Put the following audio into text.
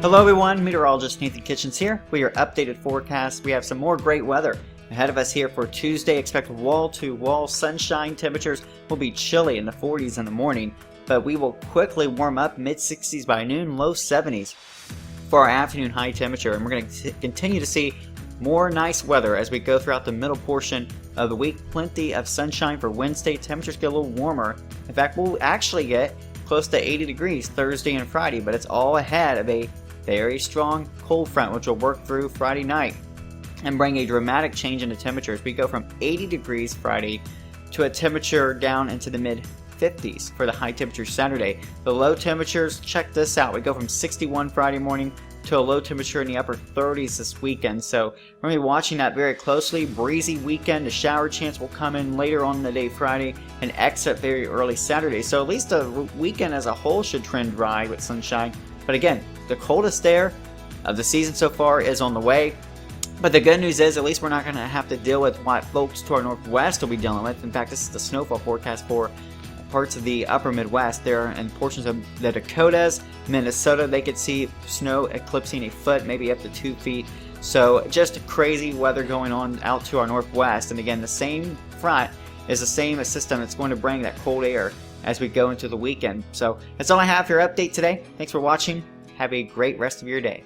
Hello everyone, meteorologist Nathan Kitchens here with your updated forecast. We have some more great weather ahead of us here for Tuesday. Expect wall-to-wall sunshine. Temperatures will be chilly in the 40s in the morning, but we will quickly warm up mid-60s by noon, low 70s for our afternoon high temperature. And we're going to continue to see more nice weather as we go throughout the middle portion of the week. Plenty of sunshine for Wednesday. Temperatures get a little warmer. In fact, we'll actually get close to 80 degrees Thursday and Friday, but it's all ahead of a very strong cold front which will work through Friday night and bring a dramatic change in the temperatures. We go from 80 degrees Friday to a temperature down into the mid 50s for the high temperature Saturday. The low temperatures, check this out, we go from 61 Friday morning to a low temperature in the upper 30s this weekend. So we're going to be watching that very closely. Breezy weekend, the shower chance will come in later on in the day Friday and exit very early Saturday. So at least the weekend as a whole should trend dry with sunshine. But again, the coldest air of the season so far is on the way. But the good news is at least we're not going to have to deal with what folks to our northwest will be dealing with. In fact, this is the snowfall forecast for parts of the upper Midwest. There and portions of the Dakotas, Minnesota, they could see snow eclipsing a foot, maybe up to 2 feet. So just crazy weather going on out to our northwest. And again, the same front is the same system that's going to bring that cold air as we go into the weekend. So that's all I have for your update today. Thanks for watching. Have a great rest of your day.